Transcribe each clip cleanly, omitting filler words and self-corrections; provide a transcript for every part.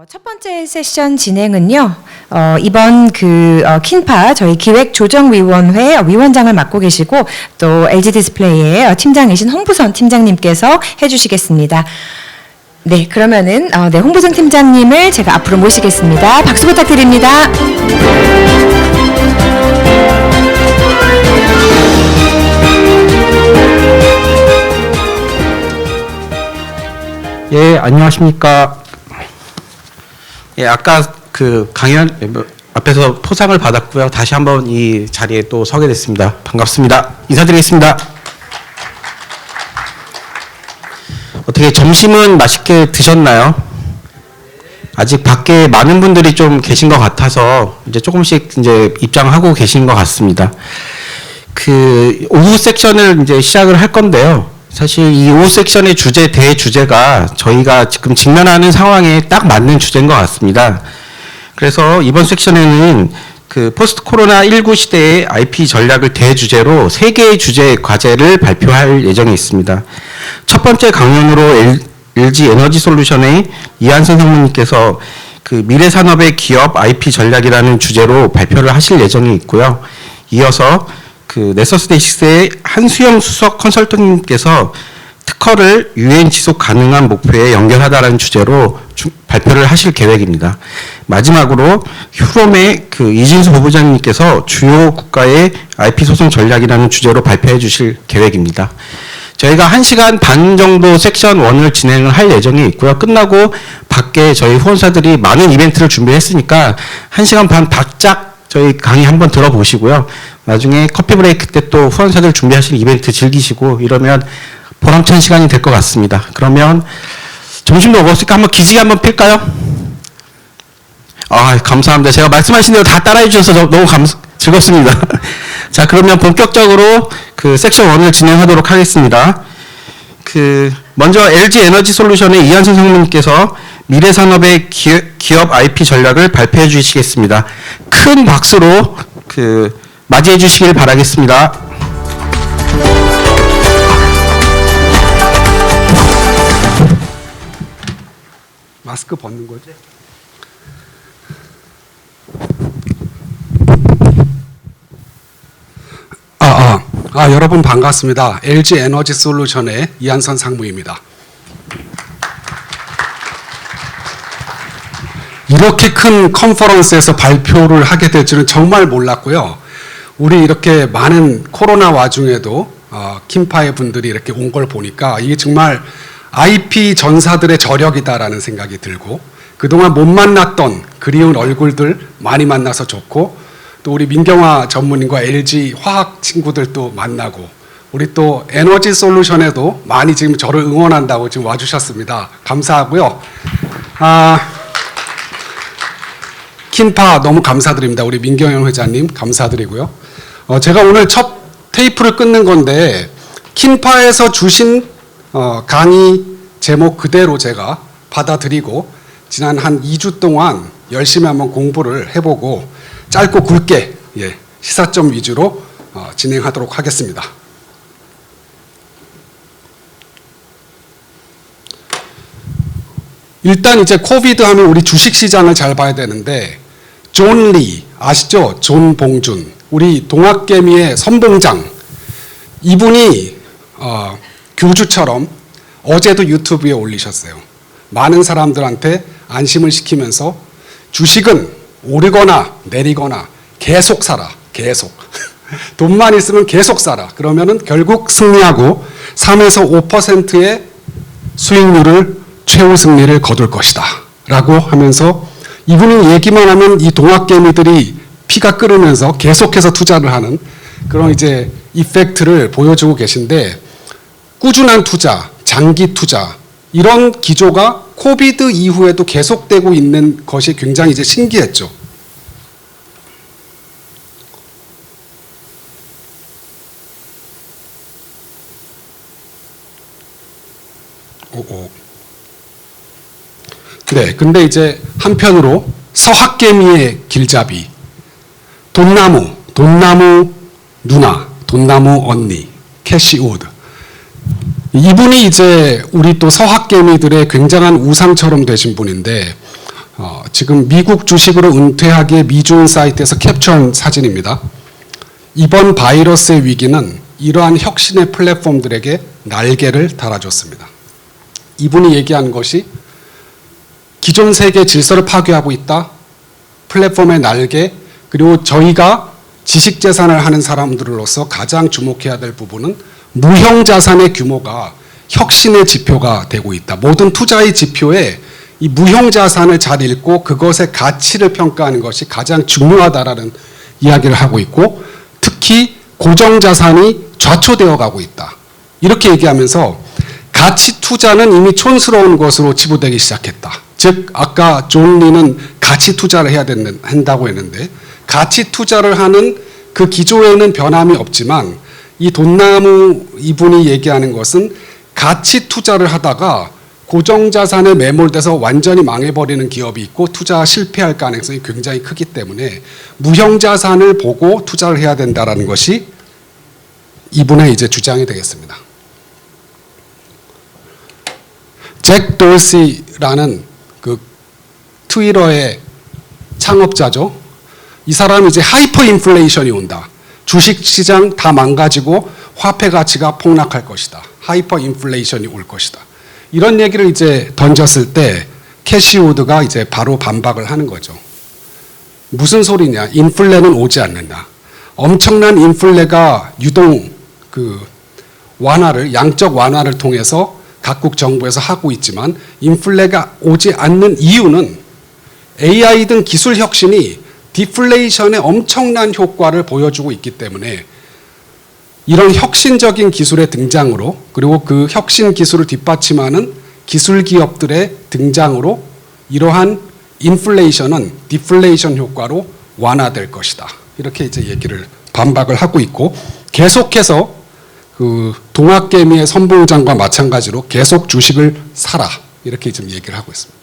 첫 번째 세션 진행은요. 이번 킨파 저희 기획조정위원회 위원장을 맡고 계시고 또 LG 디스플레이의 팀장이신 홍부선 팀장님께서 해주시겠습니다. 네, 그러면은 홍부선 팀장님을 제가 앞으로 모시겠습니다. 박수 부탁드립니다. 예, 안녕하십니까. 예, 아까 그 강연 앞에서 포상을 받았고요. 다시 한번 이 자리에 또 서게 됐습니다. 반갑습니다. 인사드리겠습니다. 어떻게 점심은 맛있게 드셨나요? 아직 밖에 많은 분들이 좀 계신 것 같아서 이제 조금씩 이제 입장하고 계신 것 같습니다. 그 오후 섹션을 이제 시작을 할 건데요. 사실 이 오후 섹션의 대주제가 저희가 지금 직면하는 상황에 딱 맞는 주제인 것 같습니다. 그래서 이번 섹션에는 그 포스트 코로나 19 시대의 IP 전략을 대주제로 3개의 주제 과제를 발표할 예정에 있습니다. 첫 번째 강연으로 LG 에너지 솔루션의 이한선 상무님께서 그 미래 산업의 기업 IP 전략이라는 주제로 발표를 하실 예정이 있고요. 이어서 그 네서스데이식스의 한수영 수석 컨설턴님께서 특허를 유엔 지속 가능한 목표에 연결하다라는 주제로 발표를 하실 계획입니다. 마지막으로 휴롬의 그 이진수 부부장님께서 주요 국가의 IP 소송 전략이라는 주제로 발표해 주실 계획입니다. 저희가 1시간 반 정도 섹션 1을 진행을 할 예정이 있고요. 끝나고 밖에 저희 후원사들이 많은 이벤트를 준비했으니까 1시간 반 바짝 저희 강의 한번 들어보시고요. 나중에 커피 브레이크 때 또 후원사들 준비하실 이벤트 즐기시고 이러면 보람찬 시간이 될 것 같습니다. 그러면 점심도 먹었으니까 한번 기지개 한번 필까요? 아, 감사합니다. 제가 말씀하신 대로 다 따라해 주셔서 너무 즐겁습니다. 자, 그러면 본격적으로 그 섹션 1을 진행하도록 하겠습니다. 먼저 LG 에너지 솔루션의 이한선 상무님께서 미래 산업의 기업 IP 전략을 발표해 주시겠습니다. 큰 박수로 맞이해 주시길 바라겠습니다. 마스크 벗는 거지? 여러분 반갑습니다. LG 에너지 솔루션의 이한선 상무입니다. 이렇게 큰 컨퍼런스에서 발표를 하게 될 줄은 정말 몰랐고요. 우리 이렇게 많은 코로나 와중에도 킨파의 분들이 이렇게 온 걸 보니까 이게 정말 IP 전사들의 저력이다라는 생각이 들고 그동안 못 만났던 그리운 얼굴들 많이 만나서 좋고 또 우리 민경화 전문인과 LG 화학 친구들도 만나고 우리 또 에너지 솔루션에도 많이 지금 저를 응원한다고 지금 와주셨습니다. 감사하고요. 킨파 너무 감사드립니다. 우리 민경현 회장님 감사드리고요. 제가 오늘 첫 테이프를 끊는 건데 킨파에서 주신 강의 제목 그대로 제가 받아들이고 지난 한 2주 동안 열심히 한번 공부를 해보고 짧고 굵게 시사점 위주로 진행하도록 하겠습니다. 일단 이제 코비드 하면 우리 주식시장을 잘 봐야 되는데 존 리 아시죠? 존 봉준 우리 동학개미의 선봉장 이분이 교주처럼 어제도 유튜브에 올리셨어요. 많은 사람들한테 안심을 시키면서 주식은 오르거나 내리거나 계속 사라. 계속. 돈만 있으면 계속 사라. 그러면은 결국 승리하고 3에서 5%의 수익률을 최후 승리를 거둘 것이다. 라고 하면서 이분이 얘기만 하면 이 동학개미들이 피가 끓으면서 계속해서 투자를 하는 그런 이제 이펙트를 보여주고 계신데 꾸준한 투자, 장기 투자 이런 기조가 코비드 이후에도 계속되고 있는 것이 굉장히 이제 신기했죠. 네, 근데 이제 한편으로 서학개미의 길잡이, 돈나무 누나, 돈나무 언니, 캐시 우드. 이분이 이제 우리 또 서학개미들의 굉장한 우상처럼 되신 분인데 지금 미국 주식으로 은퇴하기에 미주인 사이트에서 캡처한 사진입니다. 이번 바이러스의 위기는 이러한 혁신의 플랫폼들에게 날개를 달아줬습니다. 이분이 얘기한 것이 기존 세계 질서를 파괴하고 있다. 플랫폼의 날개, 그리고 저희가 지식재산을 하는 사람들로서 가장 주목해야 될 부분은 무형자산의 규모가 혁신의 지표가 되고 있다. 모든 투자의 지표에 이 무형자산을 잘 읽고 그것의 가치를 평가하는 것이 가장 중요하다라는 이야기를 하고 있고, 특히 고정자산이 좌초되어 가고 있다. 이렇게 얘기하면서 가치 투자는 이미 촌스러운 것으로 치부되기 시작했다. 즉 아까 존 리는 가치 투자를 해야 한다고 했는데, 가치 투자를 하는 그 기조에는 변함이 없지만 이 돈나무 이분이 얘기하는 것은 가치 투자를 하다가 고정자산에 매몰돼서 완전히 망해버리는 기업이 있고 투자 실패할 가능성이 굉장히 크기 때문에 무형자산을 보고 투자를 해야 된다는 것이 이분의 이제 주장이 되겠습니다. 잭 돌시라는 그 트위터의 창업자죠. 이 사람은 이제 하이퍼 인플레이션이 온다. 주식시장 다 망가지고 화폐 가치가 폭락할 것이다. 하이퍼 인플레이션이 올 것이다. 이런 얘기를 이제 던졌을 때 캐시 우드가 이제 바로 반박을 하는 거죠. 무슨 소리냐? 인플레는 오지 않는다. 엄청난 인플레가 유동 그 완화를, 양적 완화를 통해서 각국 정부에서 하고 있지만 인플레가 오지 않는 이유는 AI 등 기술 혁신이 디플레이션에 엄청난 효과를 보여주고 있기 때문에 이런 혁신적인 기술의 등장으로, 그리고 그 혁신 기술을 뒷받침하는 기술 기업들의 등장으로 이러한 인플레이션은 디플레이션 효과로 완화될 것이다. 이렇게 이제 얘기를 반박을 하고 있고, 계속해서 그 동학개미의 선봉장과 마찬가지로 계속 주식을 사라. 이렇게 지금 얘기를 하고 있습니다.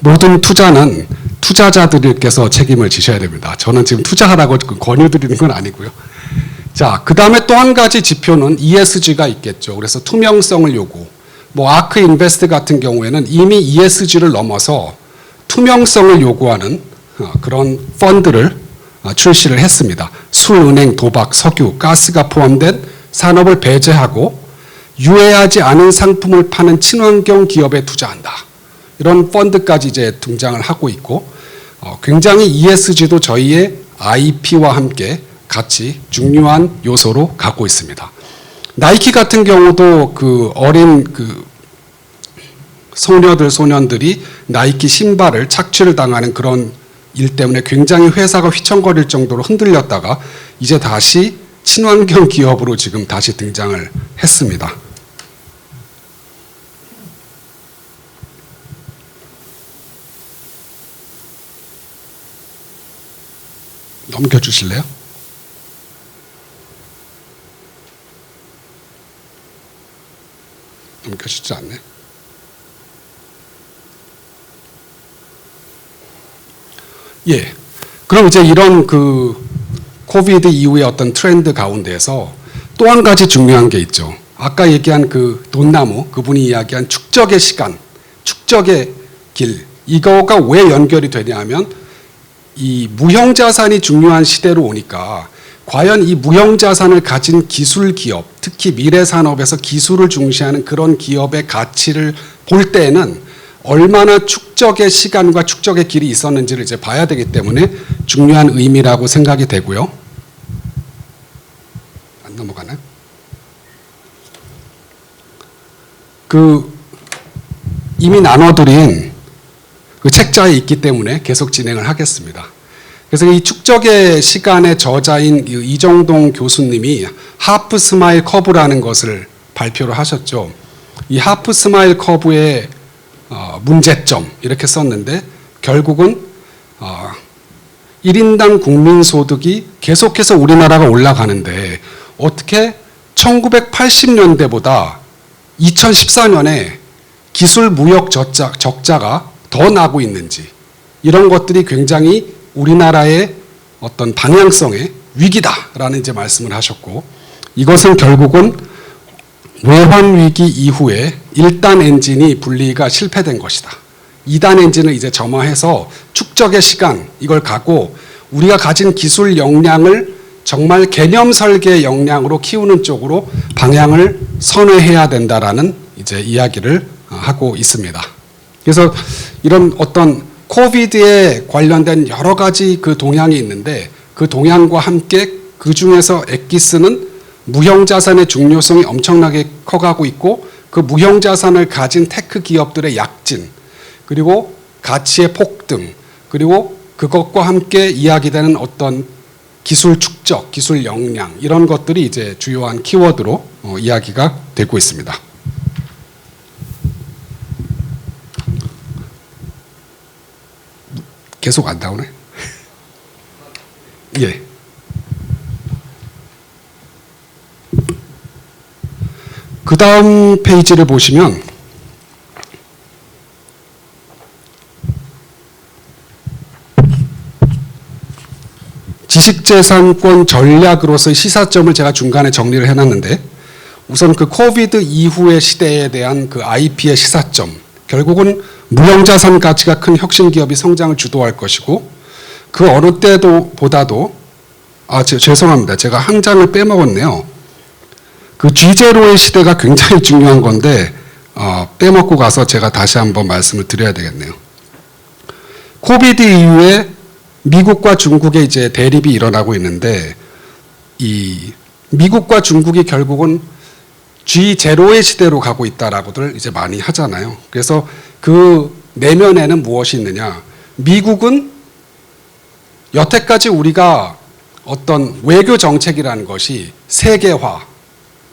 모든 투자는 투자자들께서 책임을 지셔야 됩니다. 저는 지금 투자하라고 권유드리는 건 아니고요. 자, 그 다음에 또 한 가지 지표는 ESG가 있겠죠. 그래서 투명성을 요구. 뭐 아크 인베스트 같은 경우에는 이미 ESG를 넘어서 투명성을 요구하는 그런 펀드를 출시를 했습니다. 술, 은행, 도박, 석유, 가스가 포함된 산업을 배제하고 유해하지 않은 상품을 파는 친환경 기업에 투자한다. 이런 펀드까지 이제 등장을 하고 있고, 굉장히 ESG도 저희의 IP와 함께 같이 중요한 요소로 갖고 있습니다. 나이키 같은 경우도 그 어린 그 소녀들, 소년들이 나이키 신발을 착취를 당하는 그런 일 때문에 굉장히 회사가 휘청거릴 정도로 흔들렸다가 이제 다시 친환경 기업으로 지금 다시 등장을 했습니다. 넘겨주실래요? 넘겨주지 않네. 예. 그럼 이제 이런 그 코비드 이후의 어떤 트렌드 가운데에서 또 한 가지 중요한 게 있죠. 아까 얘기한 그 돈나무, 그분이 이야기한 축적의 시간, 축적의 길, 이거가 왜 연결이 되냐 하면 이 무형자산이 중요한 시대로 오니까 과연 이 무형자산을 가진 기술 기업, 특히 미래산업에서 기술을 중시하는 그런 기업의 가치를 볼 때에는 얼마나 축적의 시간과 축적의 길이 있었는지를 이제 봐야 되기 때문에 중요한 의미라고 생각이 되고요. 안 넘어가나요? 그 이미 나눠드린 그 책자에 있기 때문에 계속 진행을 하겠습니다. 그래서 이 축적의 시간의 저자인 이정동 교수님이 하프 스마일 커브라는 것을 발표를 하셨죠. 이 하프 스마일 커브의 문제점 이렇게 썼는데 결국은 1인당 국민소득이 계속해서 우리나라가 올라가는데 어떻게 1980년대보다 2014년에 기술 무역 적자가 더 나고 있는지, 이런 것들이 굉장히 우리나라의 어떤 방향성의 위기다라는 이제 말씀을 하셨고, 이것은 결국은 외환 위기 이후에 1단 엔진이 분리가 실패된 것이다. 2단 엔진을 이제 점화해서 축적의 시간 이걸 갖고 우리가 가진 기술 역량을 정말 개념 설계 역량으로 키우는 쪽으로 방향을 선회해야 된다라는 이제 이야기를 하고 있습니다. 그래서 이런 어떤 코비드에 관련된 여러 가지 그 동향이 있는데 그 동향과 함께 그 중에서 엑기스는 무형자산의 중요성이 엄청나게 커가고 있고 그 무형자산을 가진 테크 기업들의 약진 그리고 가치의 폭등 그리고 그것과 함께 이야기되는 어떤 기술 축적, 기술 역량 이런 것들이 이제 주요한 키워드로 이야기가 되고 있습니다. 계속 안 나오네. 예. 그 다음 페이지를 보시면 지식재산권 전략으로서의 시사점을 제가 중간에 정리를 해놨는데 우선 그 코비드 이후의 시대에 대한 그 IP의 시사점 결국은 무형자산 가치가 큰 혁신기업이 성장을 주도할 것이고 그 어느 때도 보다도 죄송합니다. 제가 한 장을 빼먹었네요. 그 G0의 시대가 굉장히 중요한 건데 빼먹고 가서 제가 다시 한번 말씀을 드려야 되겠네요. 코비드 이후에 미국과 중국의 이제 대립이 일어나고 있는데 이 미국과 중국이 결국은 G0의 시대로 가고 있다라고들 이제 많이 하잖아요. 그래서 그 내면에는 무엇이 있느냐? 미국은 여태까지 우리가 어떤 외교 정책이라는 것이 세계화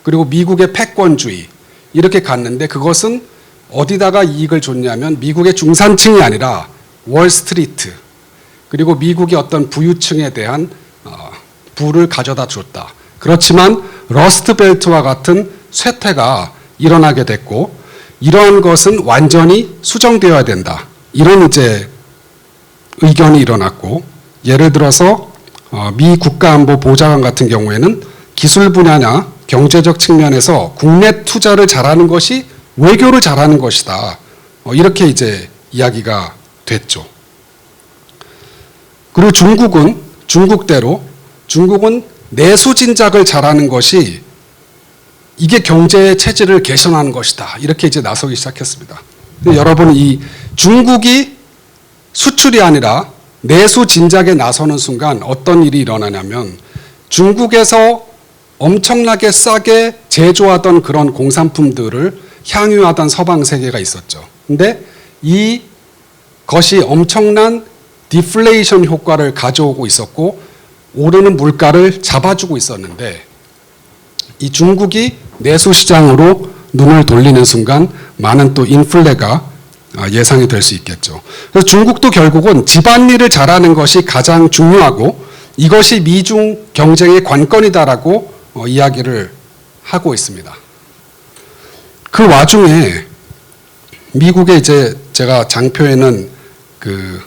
그리고 미국의 패권주의 이렇게 갔는데 그것은 어디다가 이익을 줬냐면 미국의 중산층이 아니라 월스트리트 그리고 미국의 어떤 부유층에 대한 부를 가져다 줬다. 그렇지만 러스트벨트와 같은 쇠퇴가 일어나게 됐고 이러한 것은 완전히 수정되어야 된다. 이런 이제 의견이 일어났고 예를 들어서 미 국가안보보좌관 같은 경우에는 기술 분야나 경제적 측면에서 국내 투자를 잘하는 것이 외교를 잘하는 것이다. 이렇게 이제 이야기가 됐죠. 그리고 중국은 내수 진작을 잘하는 것이 이게 경제의 체질을 개선하는 것이다. 이렇게 이제 나서기 시작했습니다. 근데 여러분 이 중국이 수출이 아니라 내수 진작에 나서는 순간 어떤 일이 일어나냐면 중국에서 엄청나게 싸게 제조하던 그런 공산품들을 향유하던 서방 세계가 있었죠. 근데 이 것이 엄청난 디플레이션 효과를 가져오고 있었고 오르는 물가를 잡아주고 있었는데 이 중국이 내수 시장으로 눈을 돌리는 순간 많은 또 인플레가 예상이 될 수 있겠죠. 그래서 중국도 결국은 집안일을 잘하는 것이 가장 중요하고 이것이 미중 경쟁의 관건이다라고 이야기를 하고 있습니다. 그 와중에 미국의 이제 제가 장표에는 그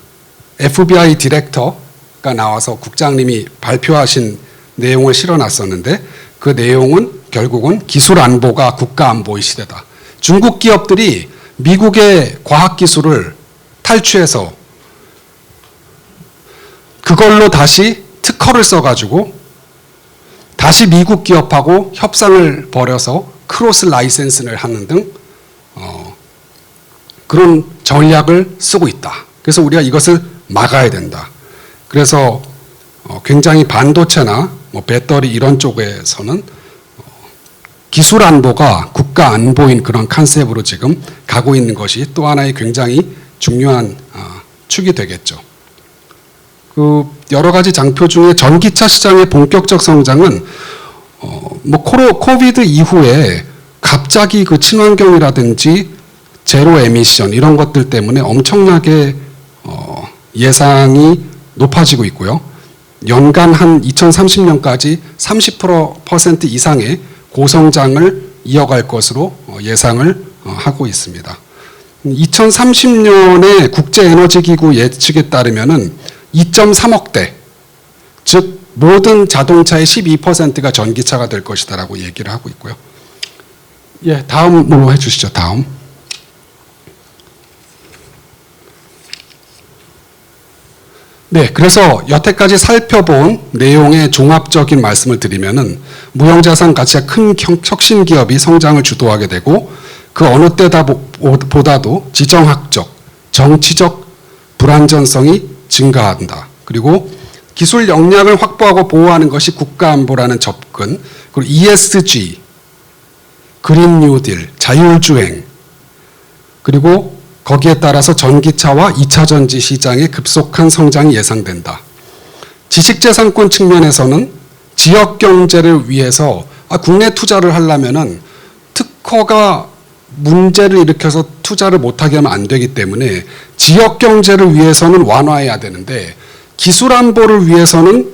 FBI 디렉터가 나와서 국장님이 발표하신 내용을 실어놨었는데 그 내용은 결국은 기술 안보가 국가 안보의 시대다. 중국 기업들이 미국의 과학기술을 탈취해서 그걸로 다시 특허를 써가지고 다시 미국 기업하고 협상을 벌여서 크로스 라이센스를 하는 등 그런 전략을 쓰고 있다. 그래서 우리가 이것을 막아야 된다. 그래서 굉장히 반도체나 배터리 이런 쪽에서는 기술 안보가 국가 안보인 그런 컨셉으로 지금 가고 있는 것이 또 하나의 굉장히 중요한 축이 되겠죠. 그 여러 가지 장표 중에 전기차 시장의 본격적 성장은 코비드 이후에 갑자기 그 친환경이라든지 제로 에미션 이런 것들 때문에 엄청나게 예상이 높아지고 있고요. 연간 한 2030년까지 30% 이상의 고성장을 이어갈 것으로 예상을 하고 있습니다. 2030년에 국제에너지기구 예측에 따르면은 2.3억 대, 즉 모든 자동차의 12%가 전기차가 될 것이다라고 얘기를 하고 있고요. 예, 다음으로 해주시죠. 다음. 네, 그래서 여태까지 살펴본 내용의 종합적인 말씀을 드리면은 무형자산 가치가 큰 혁신 기업이 성장을 주도하게 되고 그 어느 때다 보다도 지정학적, 정치적 불안전성이 증가한다. 그리고 기술 역량을 확보하고 보호하는 것이 국가안보라는 접근, 그리고 ESG, 그린 뉴딜, 자율주행, 그리고 거기에 따라서 전기차와 2차 전지 시장의 급속한 성장이 예상된다. 지식재산권 측면에서는 지역 경제를 위해서 국내 투자를 하려면은 특허가 문제를 일으켜서 투자를 못하게 하면 안 되기 때문에 지역 경제를 위해서는 완화해야 되는데 기술 안보를 위해서는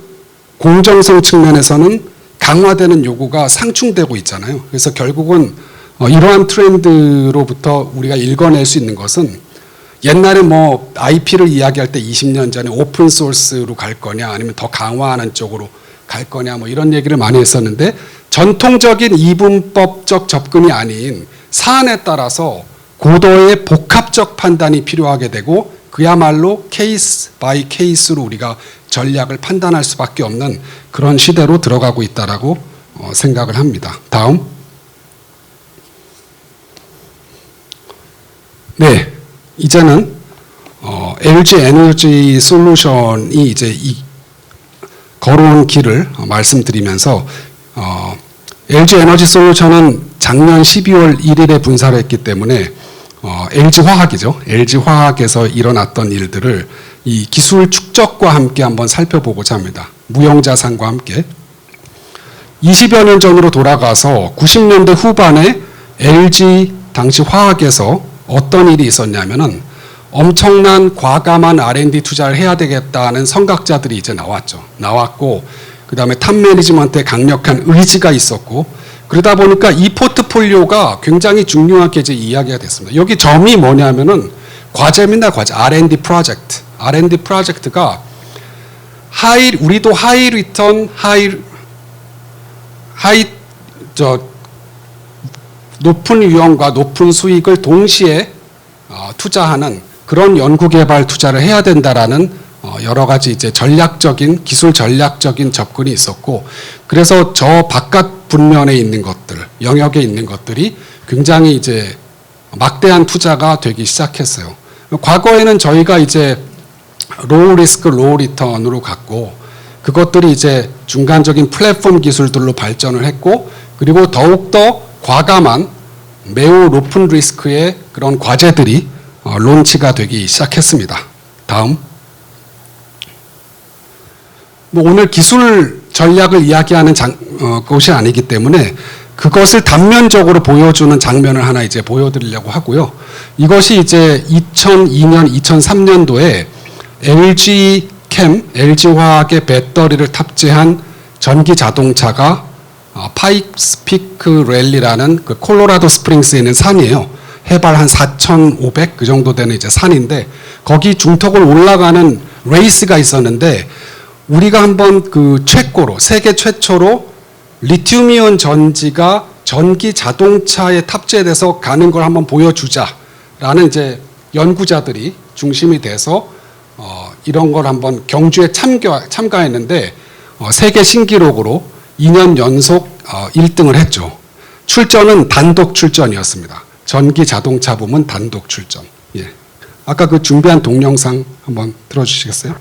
공정성 측면에서는 강화되는 요구가 상충되고 있잖아요. 그래서 결국은 이러한 트렌드로부터 우리가 읽어낼 수 있는 것은 옛날에 뭐 IP를 이야기할 때 20년 전에 오픈 소스로 갈 거냐 아니면 더 강화하는 쪽으로 갈 거냐 뭐 이런 얘기를 많이 했었는데 전통적인 이분법적 접근이 아닌 사안에 따라서 고도의 복합적 판단이 필요하게 되고 그야말로 케이스 바이 케이스로 우리가 전략을 판단할 수밖에 없는 그런 시대로 들어가고 있다라고 생각을 합니다. 다음. 네, 이제는 LG 에너지 솔루션이 이제 걸어온 길을 말씀드리면서 LG 에너지 솔루션은 작년 12월 1일에 분사를 했기 때문에 LG 화학이죠. LG 화학에서 일어났던 일들을 이 기술 축적과 함께 한번 살펴보고자 합니다. 무형자산과 함께. 20여 년 전으로 돌아가서 90년대 후반에 LG 당시 화학에서 어떤 일이 있었냐면은 엄청난 과감한 R&D 투자를 해야 되겠다는 선각자들이 이제 나왔고 그 다음에 탑 매니지먼트에 강력한 의지가 있었고 그러다 보니까 이 포트폴리오가 굉장히 중요하게 이제 이야기가 됐습니다. 여기 점이 뭐냐면은 과제입니다. 과제. R&D 프로젝트. R&D 프로젝트가 우리도 하이 리턴, 높은 위험과 높은 수익을 동시에 투자하는 그런 연구개발 투자를 해야 된다라는 여러 가지 이제 전략적인 기술 전략적인 접근이 있었고 그래서 저 바깥 분면에 있는 것들 영역에 있는 것들이 굉장히 이제 막대한 투자가 되기 시작했어요. 과거에는 저희가 이제 로우 리스크 로우 리턴으로 갔고 그것들이 이제 중간적인 플랫폼 기술들로 발전을 했고 그리고 더욱더 과감한 매우 높은 리스크의 그런 과제들이 론치가 되기 시작했습니다. 다음. 뭐 오늘 기술 전략을 이야기하는 것이 아니기 때문에 그것을 단면적으로 보여주는 장면을 하나 이제 보여드리려고 하고요. 이것이 이제 2002년, 2003년도에 LG 화학의 배터리를 탑재한 전기 자동차가 파이크스 피크 랠리라는 그 콜로라도 스프링스에 있는 산이에요. 해발 한 4,500 그 정도 되는 이제 산인데 거기 중턱을 올라가는 레이스가 있었는데 우리가 한번 그 세계 최초로 리튬이온 전지가 전기 자동차에 탑재돼서 가는 걸 한번 보여주자라는 이제 연구자들이 중심이 돼서 이런 걸 한번 경주에 참가했는데 세계 신기록으로 2년 연속 1등을 했죠. 출전은 단독 출전이었습니다. 전기 자동차 부문 단독 출전. 예. 아까 그 준비한 동영상 한번 들어주시겠어요?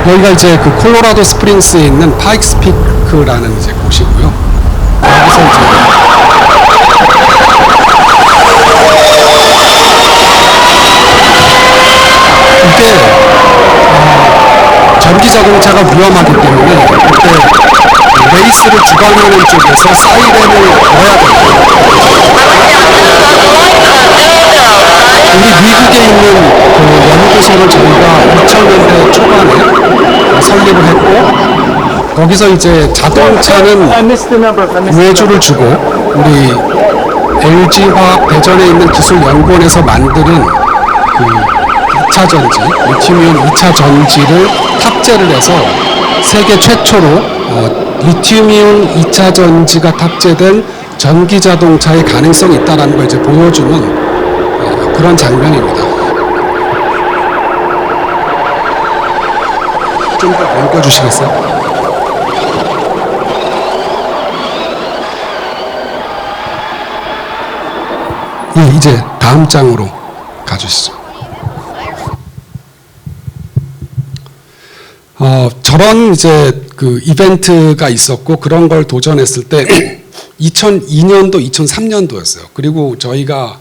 여기가 이제 그 콜로라도 스프링스에 있는 파이크스 피크라는 이제 곳이고요. 여기서 이제 전기 자동차가 위험하기 때문에 그때 레이스를 주관하는 쪽에서 사이렌을 넣어야 됩니다. 우리 미국에 있는 그 연구소를 저희가 2000년대 초반에 설립을 했고 거기서 이제 자동차는 외주를 주고 우리 LG화학 대전에 있는 기술연구원에서 만드는 그 2차 전지, 리튬이온 2차 전지를 탑재를 해서 세계 최초로 리튬이온 2차 전지가 탑재된 전기 자동차의 가능성이 있다는 걸 이제 보여주는 그런 장면입니다. 좀 더 넘겨주시겠어요? 예, 이제 다음 장으로 가주시죠. 저런 이제 그 이벤트가 있었고 그런 걸 도전했을 때 2002년도, 2003년도였어요. 그리고 저희가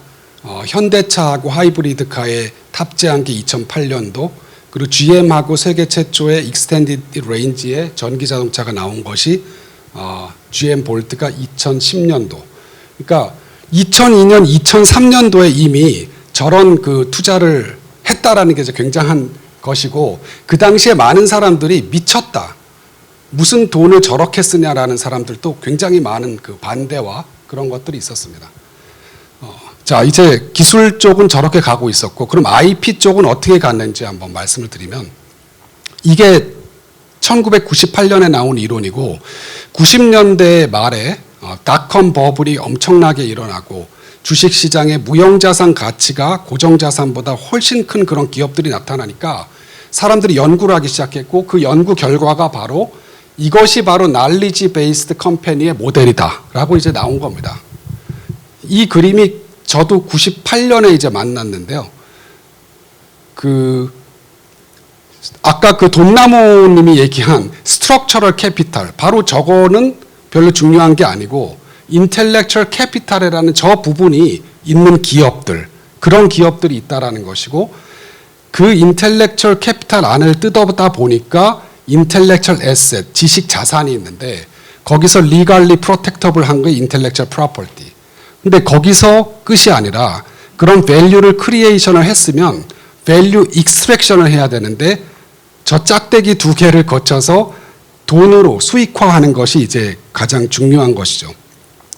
현대차하고 하이브리드카에 탑재한 게 2008년도, 그리고 GM하고 세계 최초의 익스텐디드 레인지의 전기 자동차가 나온 것이 GM 볼트가 2010년도. 그러니까 2002년, 2003년도에 이미 저런 그 투자를 했다라는 게 이제 굉장한 것이고, 그 당시에 많은 사람들이 미쳤다, 무슨 돈을 저렇게 쓰냐라는 사람들도 굉장히 많은 그 반대와 그런 것들이 있었습니다. 자, 이제 기술 쪽은 저렇게 가고 있었고, 그럼 IP 쪽은 어떻게 갔는지 한번 말씀을 드리면, 이게 1998년에 나온 이론이고 90년대 말에 닷컴 버블이 엄청나게 일어나고 주식시장의 무형자산 가치가 고정자산보다 훨씬 큰 그런 기업들이 나타나니까 사람들이 연구를 하기 시작했고, 그 연구 결과가 바로 이것이 바로 날리지 베이스드 컴퍼니의 모델이다 라고 이제 나온 겁니다. 이 그림이 저도 98년에 이제 만났는데요. 아까 그 돈나무님이 얘기한 스트럭처럴 캐피탈, 바로 저거는 별로 중요한 게 아니고 인텔렉츄얼 캐피탈이라는 저 부분이 있는 기업들, 그런 기업들이 있다라는 것이고, 그 인텔렉츄얼 캐피탈 안을 뜯어보다 보니까 인텔렉츄얼 에셋, 지식 자산이 있는데 거기서 리갈리 프로텍터블한 게 인텔렉츄얼 프로퍼티. 근데 거기서 끝이 아니라 그런 밸류를 크리에이션을 했으면 밸류 익스트랙션을 해야 되는데 저 짝대기 두 개를 거쳐서 돈으로 수익화하는 것이 이제 가장 중요한 것이죠.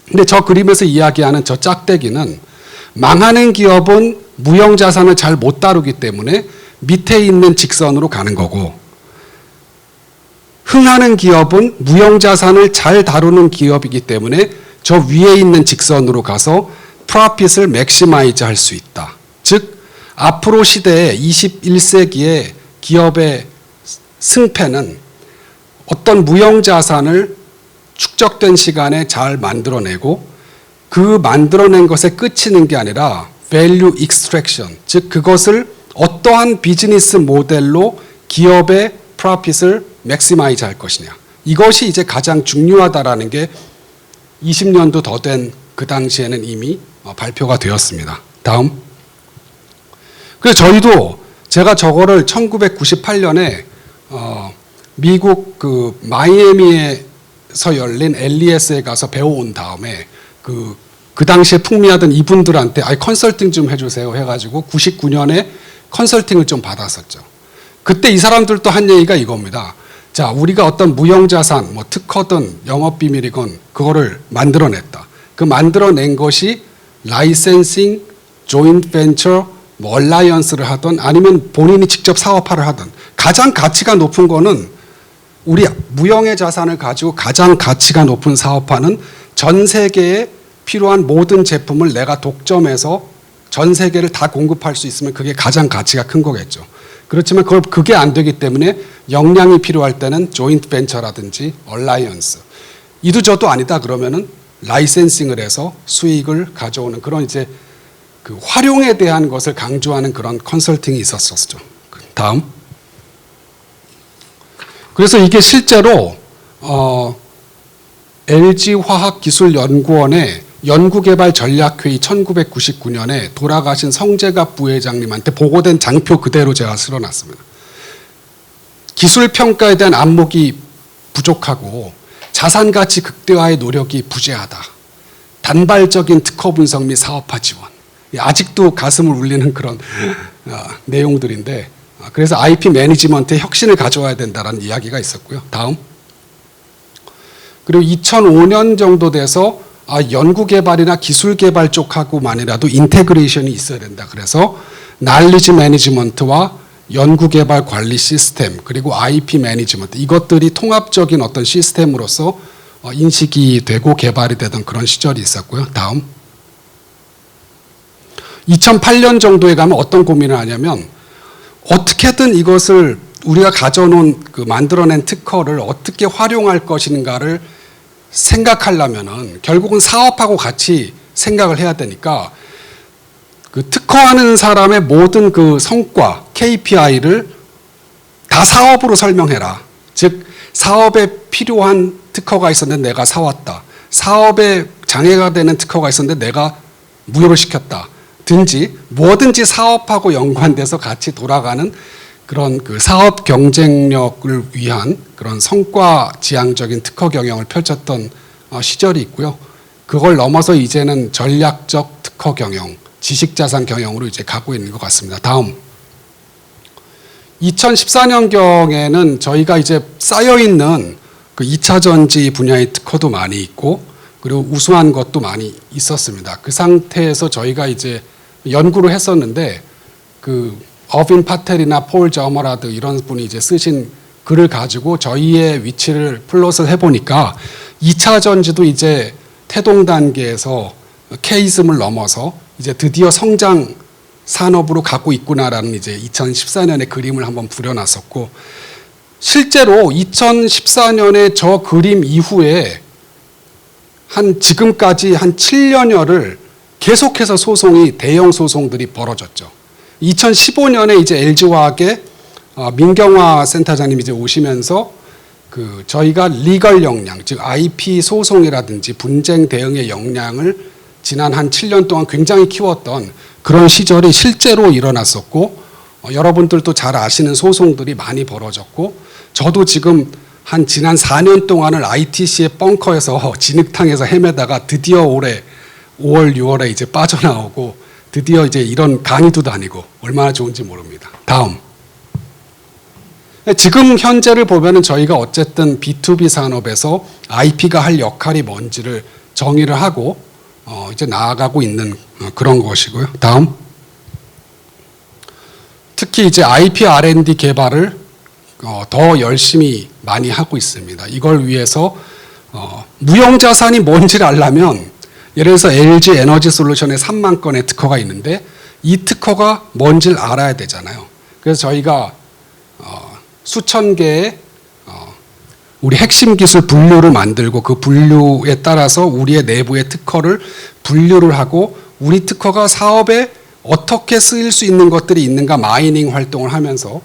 근데 저 그림에서 이야기하는 저 짝대기는 망하는 기업은 무형자산을 잘 못 다루기 때문에 밑에 있는 직선으로 가는 거고, 흥하는 기업은 무형자산을 잘 다루는 기업이기 때문에 저 위에 있는 직선으로 가서 프로핏을 맥시마이즈 할 수 있다. 즉 앞으로 시대에 21세기의 기업의 승패는 어떤 무형자산을 축적된 시간에 잘 만들어내고 그 만들어낸 것에 끝이는 게 아니라 value extraction, 즉 그것을 어떠한 비즈니스 모델로 기업의 프로핏을 맥시마이즈 할 것이냐, 이것이 이제 가장 중요하다라는 게 20년도 더 된 그 당시에는 이미 발표가 되었습니다. 다음. 그래서 저희도 제가 저거를 1998년에 미국 그 마이애미에서 열린 LES에 가서 배워온 다음에 그 당시에 풍미하던 이분들한테 컨설팅 좀 해주세요 해가지고 99년에 컨설팅을 좀 받았었죠. 그때 이 사람들도 한 얘기가 이겁니다. 자, 우리가 어떤 무형자산, 뭐 특허든 영업비밀이건 그거를 만들어냈다. 그 만들어낸 것이 라이센싱, 조인트 벤처, 뭐 얼라이언스를 하든 아니면 본인이 직접 사업화를 하든 가장 가치가 높은 거는 우리 무형의 자산을 가지고 가장 가치가 높은 사업화는 전 세계에 필요한 모든 제품을 내가 독점해서 전 세계를 다 공급할 수 있으면 그게 가장 가치가 큰 거겠죠. 그렇지만 그게 안 되기 때문에 역량이 필요할 때는 조인트 벤처라든지 얼라이언스, 이도저도 아니다 그러면은 라이센싱을 해서 수익을 가져오는 그런 이제 그 활용에 대한 것을 강조하는 그런 컨설팅이 있었었죠. 다음. 그래서 이게 실제로 LG화학기술연구원의 연구개발 전략회의 1999년에 돌아가신 성재갑 부회장님한테 보고된 장표 그대로 제가 실어놨습니다. 기술평가에 대한 안목이 부족하고 자산가치 극대화의 노력이 부재하다. 단발적인 특허 분석 및 사업화 지원. 아직도 가슴을 울리는 그런 내용들인데, 그래서 IP 매니지먼트에 혁신을 가져와야 된다는 이야기가 있었고요. 다음. 그리고 2005년 정도 돼서 연구개발이나 기술개발 쪽하고만이라도 인테그레이션이 있어야 된다. 그래서 날리지 매니지먼트와 연구개발 관리 시스템 그리고 IP 매니지먼트 이것들이 통합적인 어떤 시스템으로서 인식이 되고 개발이 되던 그런 시절이 있었고요. 다음 2008년 정도에 가면 어떤 고민을 하냐면 어떻게든 이것을 우리가 가져놓은 그 만들어낸 특허를 어떻게 활용할 것인가를 생각하려면은 결국은 사업하고 같이 생각을 해야 되니까 그 특허하는 사람의 모든 그 성과 KPI를 다 사업으로 설명해라. 즉 사업에 필요한 특허가 있었는데 내가 사왔다. 사업에 장애가 되는 특허가 있었는데 내가 무효를 시켰다. 든지 뭐든지 사업하고 연관돼서 같이 돌아가는 그런 그 사업 경쟁력을 위한 그런 성과 지향적인 특허 경영을 펼쳤던 시절이 있고요. 그걸 넘어서 이제는 전략적 특허 경영, 지식자산 경영으로 이제 가고 있는 것 같습니다. 다음 2014년경에는 저희가 이제 쌓여있는 그 2차 전지 분야의 특허도 많이 있고 그리고 우수한 것도 많이 있었습니다. 그 상태에서 저희가 이제 연구를 했었는데 그 어빈 파텔이나 폴 저머라드 이런 분이 이제 쓰신 글을 가지고 저희의 위치를 플롯을 해보니까 2차 전지도 이제 태동 단계에서 K즘을 넘어서 이제 드디어 성장 산업으로 가고 있구나라는 이제 2014년에 그림을 한번 부려놨었고 실제로 2014년에 저 그림 이후에 한 지금까지 한 7년여를 계속해서 소송이 대형 소송들이 벌어졌죠. 2015년에 이제 LG화학의 민경화 센터장님이 이제 오시면서 그 저희가 리걸 역량, 즉 IP 소송이라든지 분쟁 대응의 역량을 지난 한 7년 동안 굉장히 키웠던 그런 시절이 실제로 일어났었고 여러분들도 잘 아시는 소송들이 많이 벌어졌고 저도 지금 한 지난 4년 동안을 ITC의 벙커에서 진흙탕에서 헤매다가 드디어 올해 5월, 6월에 이제 빠져나오고 드디어 이제 이런 강의도 다니고 얼마나 좋은지 모릅니다. 다음. 지금 현재를 보면은 저희가 어쨌든 B2B 산업에서 IP가 할 역할이 뭔지를 정의를 하고 이제 나아가고 있는 그런 것이고요. 다음. 특히 이제 IP R&D 개발을 더 열심히 많이 하고 있습니다. 이걸 위해서 무형자산이 뭔지를 알려면 예를 들어서 LG 에너지 솔루션에 3만 건의 특허가 있는데 이 특허가 뭔지를 알아야 되잖아요. 그래서 저희가 수천 개의 우리 핵심 기술 분류를 만들고 그 분류에 따라서 우리의 내부의 특허를 분류를 하고 우리 특허가 사업에 어떻게 쓰일 수 있는 것들이 있는가 마이닝 활동을 하면서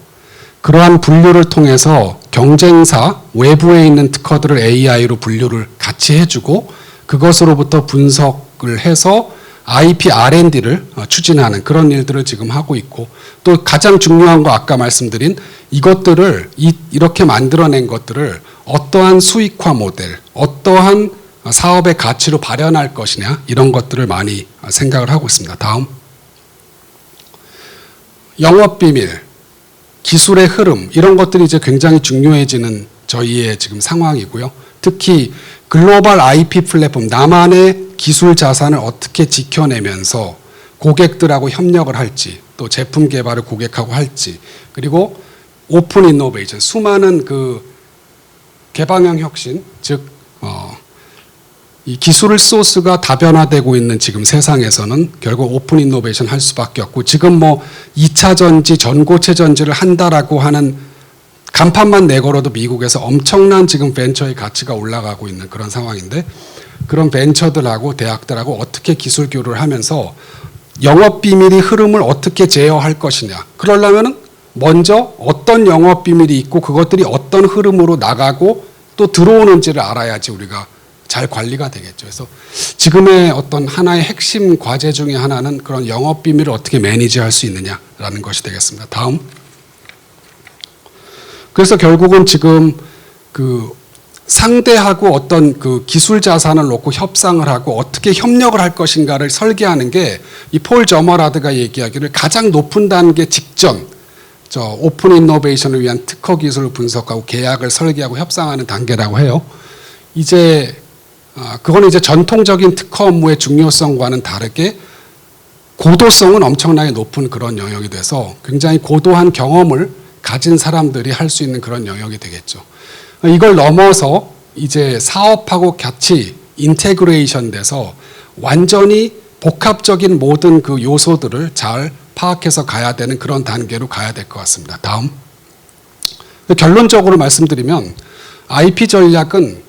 그러한 분류를 통해서 경쟁사 외부에 있는 특허들을 AI로 분류를 같이 해주고 그것으로부터 분석을 해서 IP R&D를 추진하는 그런 일들을 지금 하고 있고 또 가장 중요한 거 아까 말씀드린 이것들을 이렇게 만들어낸 것들을 어떠한 수익화 모델, 어떠한 사업의 가치로 발현할 것이냐 이런 것들을 많이 생각을 하고 있습니다. 다음. 영업비밀, 기술의 흐름 이런 것들이 이제 굉장히 중요해지는 저희의 지금 상황이고요. 특히 글로벌 IP 플랫폼, 나만의 기술 자산을 어떻게 지켜내면서 고객들하고 협력을 할지, 또 제품 개발을 고객하고 할지, 그리고 오픈 이노베이션, 수많은 그 개방형 혁신, 즉 이 기술 소스가 다변화되고 있는 지금 세상에서는 결국 오픈 이노베이션 할 수밖에 없고 지금 뭐 2차 전지, 전고체 전지를 한다라고 하는 간판만 내걸어도 미국에서 엄청난 지금 벤처의 가치가 올라가고 있는 그런 상황인데 그런 벤처들하고 대학들하고 어떻게 기술 교류를 하면서 영업 비밀의 흐름을 어떻게 제어할 것이냐. 그러려면은 먼저 어떤 영업 비밀이 있고 그것들이 어떤 흐름으로 나가고 또 들어오는지를 알아야지 우리가 잘 관리가 되겠죠. 그래서 지금의 어떤 하나의 핵심 과제 중에 하나는 그런 영업 비밀을 어떻게 매니지할 수 있느냐라는 것이 되겠습니다. 다음. 그래서 결국은 지금 그 상대하고 어떤 그 기술 자산을 놓고 협상을 하고 어떻게 협력을 할 것인가를 설계하는 게 이 폴 저머라드가 얘기하기를 가장 높은 단계 직전 저 오픈 이노베이션을 위한 특허 기술을 분석하고 계약을 설계하고 협상하는 단계라고 해요. 이제 그거는 이제 전통적인 특허 업무의 중요성과는 다르게 고도성은 엄청나게 높은 그런 영역이 돼서 굉장히 고도한 경험을 가진 사람들이 할 수 있는 그런 영역이 되겠죠. 이걸 넘어서 이제 사업하고 같이 인테그레이션 돼서 완전히 복합적인 모든 그 요소들을 잘 파악해서 가야 되는 그런 단계로 가야 될 것 같습니다. 다음. 결론적으로 말씀드리면 IP 전략은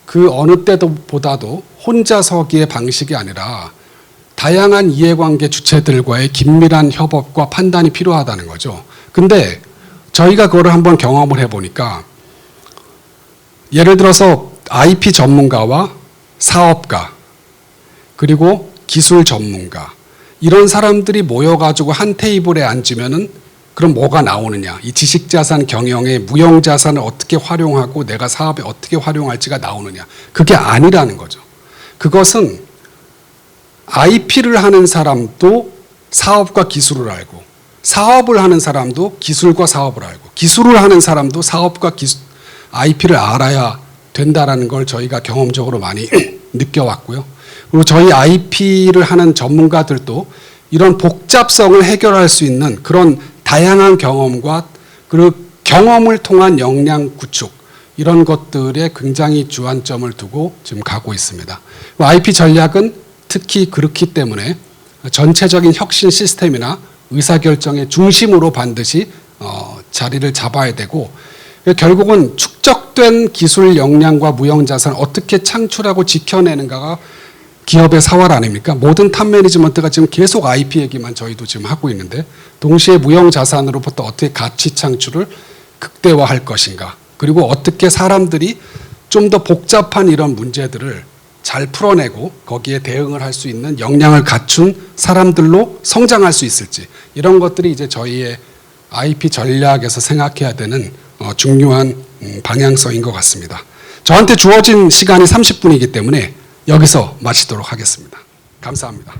그 어느 때도 보다도 혼자 서기의 방식이 아니라 다양한 이해관계 주체들과의 긴밀한 협업과 판단이 필요하다는 거죠. 근데 저희가 그거를 한번 경험을 해보니까 예를 들어서 IP 전문가와 사업가 그리고 기술 전문가 이런 사람들이 모여가지고 한 테이블에 앉으면은 그럼 뭐가 나오느냐? 이 지식자산 경영에 무형자산을 어떻게 활용하고 내가 사업에 어떻게 활용할지가 나오느냐? 그게 아니라는 거죠. 그것은 IP를 하는 사람도 사업과 기술을 알고 사업을 하는 사람도 기술과 사업을 알고 기술을 하는 사람도 사업과 IP를 알아야 된다라는 걸 저희가 경험적으로 많이 느껴왔고요. 그리고 저희 IP를 하는 전문가들도 이런 복잡성을 해결할 수 있는 그런 다양한 경험과 그리고 경험을 통한 역량 구축 이런 것들에 굉장히 주안점을 두고 지금 가고 있습니다. IP 전략은 특히 그렇기 때문에 전체적인 혁신 시스템이나 의사결정의 중심으로 반드시 자리를 잡아야 되고 결국은 축적된 기술 역량과 무형자산을 어떻게 창출하고 지켜내는가가 기업의 사활 아닙니까? 모든 탑 매니지먼트가 지금 계속 IP 얘기만 저희도 지금 하고 있는데 동시에 무형자산으로부터 어떻게 가치 창출을 극대화할 것인가 그리고 어떻게 사람들이 좀 더 복잡한 이런 문제들을 잘 풀어내고 거기에 대응을 할 수 있는 역량을 갖춘 사람들로 성장할 수 있을지 이런 것들이 이제 저희의 IP 전략에서 생각해야 되는 중요한 방향성인 것 같습니다. 저한테 주어진 시간이 30분이기 때문에 여기서 마치도록 하겠습니다. 감사합니다.